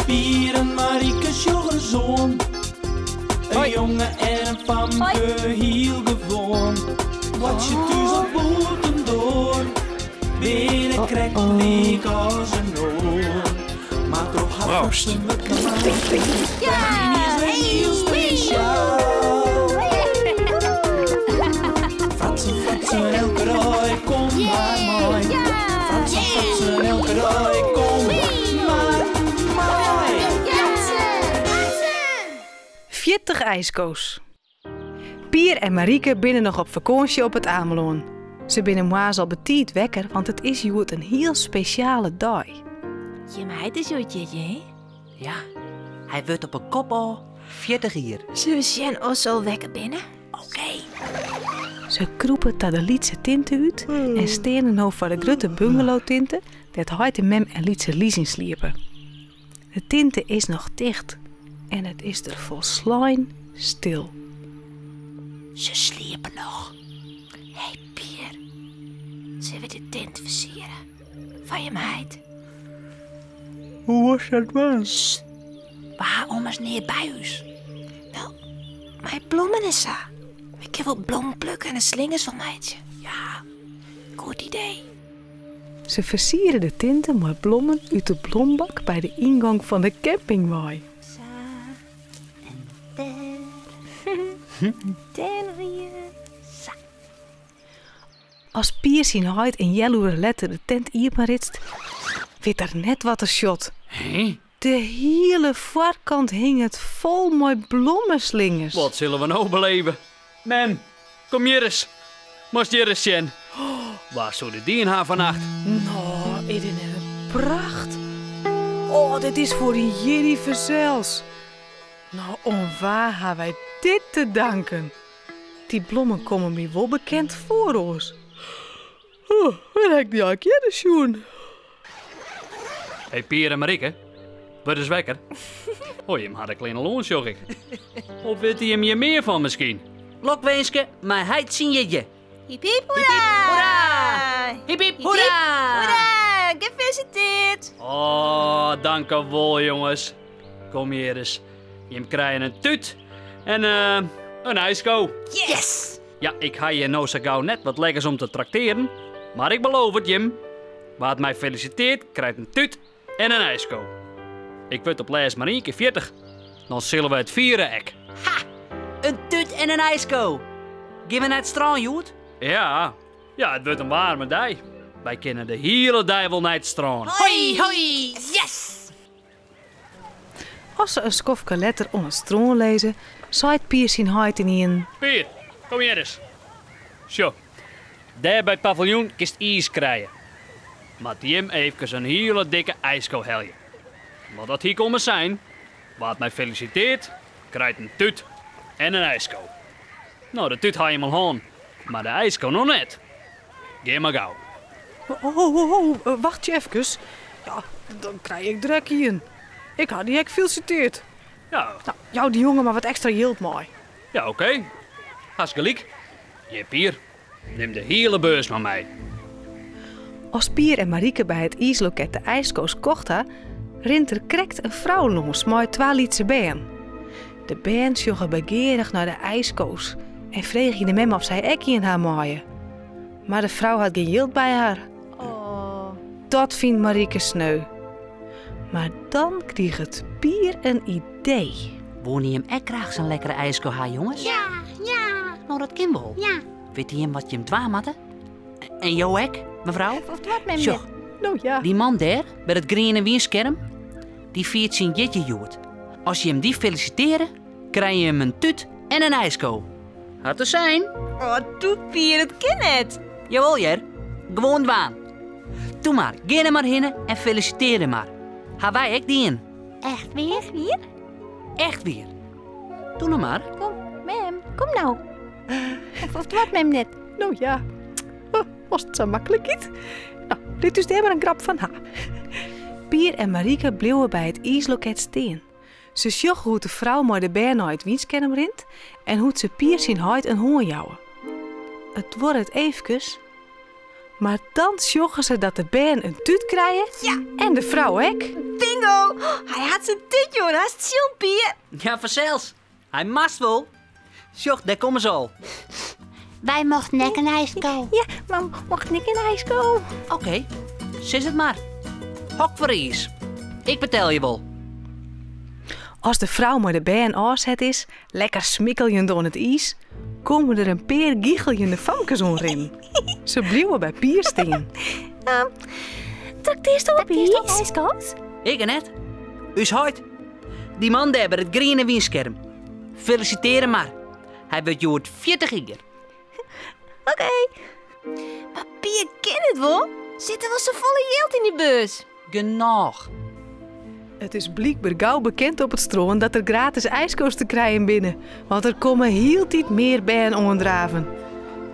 Pier en Marieke sjoggen zoon. Een jongen en een famke heel gewoon. Wat je thuis op boeten door. Binnen krijgt week als een oor. Maar toch had ze me klaar. Ja, is heel speciaal. Fratsen, elke rij, kom maar mooi. Fratsen, elke rij, kom maar mooi. 40 ijskoos. Pier en Marieke binnen nog op vakantie op het Ameloon. Ze binnen moa's al betiet wekker, want het is joet een heel speciale dag. Je meid is joet je, hè? Ja, hij wordt op een kop al 40 hier. Zullen we zien of ze al wekker binnen? Oké. Ze kroepen tot de Lietse tinten uit en stenen nou voor de grote bungalow-tinten dat Heid en Mem en Lietse Lies sliepen. De tinte is nog dicht en het is er volslijn stil. Ze sliepen nog. Hé, Pier. Zullen we de tent versieren? Van je meid? Hoe was dat man? Waarom is niet bij ons? Wel, mijn bloemen is daar. Ik kan wel bloemen plukken en een slingers van meidje. Ja, goed idee. Ze versieren de tinten met bloemen uit de bloembak bij de ingang van de campingwaai. Zo, en daar. Daar weer. Zo. Als Pier zien Heid in yellowe letter de tent iepenritst, weet er net wat er shot. Hé? De hele voorkant hing het vol met bloemenslingers. Wat zullen we nou beleven? Mem, kom hier eens. Moest hier eens zien. Waar zou de dien haar vannacht? Nou, is dit een pracht. Oh, dit is voor die jullie verzels. Nou, waar hebben wij dit te danken? Die bloemen komen me wel bekend voor ons. Oh, wat heb ik die al keer schoen? Hé, Pier en Marieke. Word eens wekker. Oh, je had een kleine loons, joh ik. Of weet hij hem hier meer van misschien? Lokwenske, maar hij zien je. Hiep hiep hoera! Hoera! Hiep hiep hoera! Hoera! Gefeliciteerd! Oh, dank u wel, jongens. Kom hier eens. Je krijgt een tuut en een ijsko. Yes! Ja, ik ga je nou zo gauw net wat lekkers om te trakteren. Maar ik beloof het, Jim. Wat mij feliciteert, krijgt een tuut en een ijsko. Ik word op les maar 1 keer 40. Dan zullen we het vieren, ek. Ha! Een tut en een ijsko. Gaan we naar het strand, Joet? Ja, het wordt een warme dag. Wij kennen de hele dag wel naar het strand. Hoi, hoi! Yes! Als ze een skofke letter onder het stroom lezen, zei Pier zien Heid in een... Pier, kom hier eens. Zo, daar bij het paviljoen kist ijs krijgen. Maar Jim even een hele dikke ijsko helje. Maar dat hier komen zijn, wat mij feliciteert, krijgt een tuut en een ijsko. Nou, de tuut ga je mal aan, maar de ijsko nog net. Geef maar gauw. Wacht je even. Ja, dan krijg ik drek hier. Ik had die hek feliciteerd. Ja, Nou, jou die jongen maar wat extra hield mooi. ja oké. Has gelijk. Je Pier, neem de hele beurs van mij. Als Pier en Marieke bij het ijsloket de ijskoos kochten, rint er krekt een vrouw langs met 2 Lietse been. De been sjoggen begeerig naar de ijskoos en vreeg je de mem of zij ekkie in haar maaien. Maar de vrouw had geen jild bij haar. Oh. Dat vindt Marieke sneu. Maar dan kreeg het Pier een idee. Woon je hem echt graag zo'n lekkere ijsko, ha, jongens? Ja, ja, Nou, dat kan wel. ja. Weet je hem wat je hem dwaamatte? En jou ook, mevrouw? Of wat met Zo, me? Nou ja. die man daar, bij het green en wienskerm, die viert zijn jetje joet. Als je hem die feliciteren, krijg je hem een tut en een ijsko. Had er zijn? Oh, doe Pier, het kan het. Jawel, Jer. Gewoon dwaan. Doe maar, ga er maar heen en feliciteer hem maar. Ga wij ook die in. Echt weer? Echt weer? Echt weer. Doe nou maar. Kom, mem, kom nou. Of wat mem net? Nou ja. Was het zo makkelijk niet? Nou, dit is maar een grap van haar. Pier en Marieke bleven bij het ijsloket staan. Ze zag hoe de vrouw maar de been naar het wienskerm rint en hoe ze Pier zien huid een hoorn jouwen. Het wordt het eventjes, Maar dan zjoegen ze dat de bern een tuut krijgen en de vrouw ook. Bingo! Hij had zijn tut, jongen. Hij is chill, Pier. Ja, vanzelfs. Hij mast wel. Sjoch, daar komen ze al. Wij mochten nek een ijskool. Ja, maar mocht ik in ijs komen? Oké, zis het maar. Hok voor is. Ik vertel je wel. Als de vrouw maar de bern afzet is, lekker smikkeljend door het ijs, komen er een paar giegeljende famkes omrin. Ze blijven bij Pier staan. Trakteerst op iets? ijskoos? Ik en net. Us huid. Die man daar bij het groene wienscherm. Feliciteren maar. Hij wordt jood 40 jaar. Oké. Maar Pier ken het wel. Zitten wel zo volle yield in die bus. Genoeg. Het is blijkbaar gauw bekend op het stroom dat er gratis ijskoos te krijgen binnen. Want er komen heel tijd meer bern onderdraven.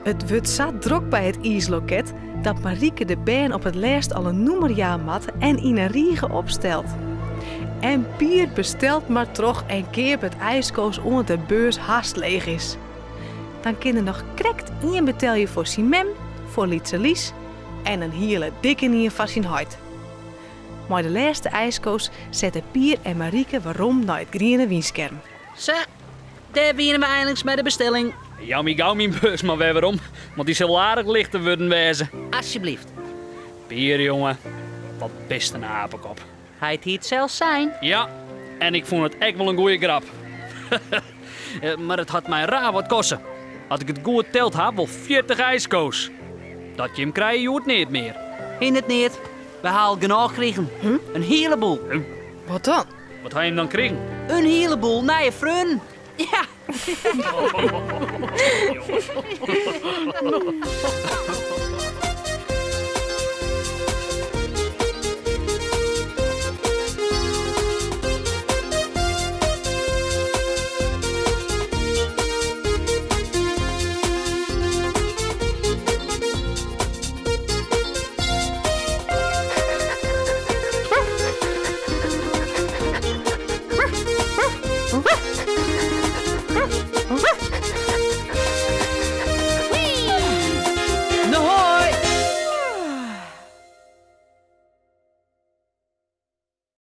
Het wordt zo druk bij het ijsloket dat Marieke de bern op het laatst al een noemerjaar mat en in een riege opstelt. En Pier bestelt maar toch en keer het ijskoos onder de beurs haast leeg is. Dan kan er nog krekt in betel voor Simem, voor Lietse Lies en een hele dikke in van zijn huid. Maar de laatste ijskoos zetten Pier en Marieke waarom naar het groene wienscherm. Zo, daar beginnen we eindelijk met de bestelling. Jammy gauw mijn bus maar weer waarom. Want die zal aardig lichter worden wezen. Alsjeblieft. Pier, jongen. Wat best een apenkop. Hij het hier zelfs zijn. Ja, en ik vond het echt wel een goeie grap. Maar het had mij raar wat kosten. Had ik het goed telt had, wel 40 ijskoos. Dat je hem krijgt, je hoort niet meer. In het niet. We halen genoeg gekregen. Een heleboel. Wat dan? Wat ga je hem dan krijgen? Een heleboel nieuwe vrienden. Ja.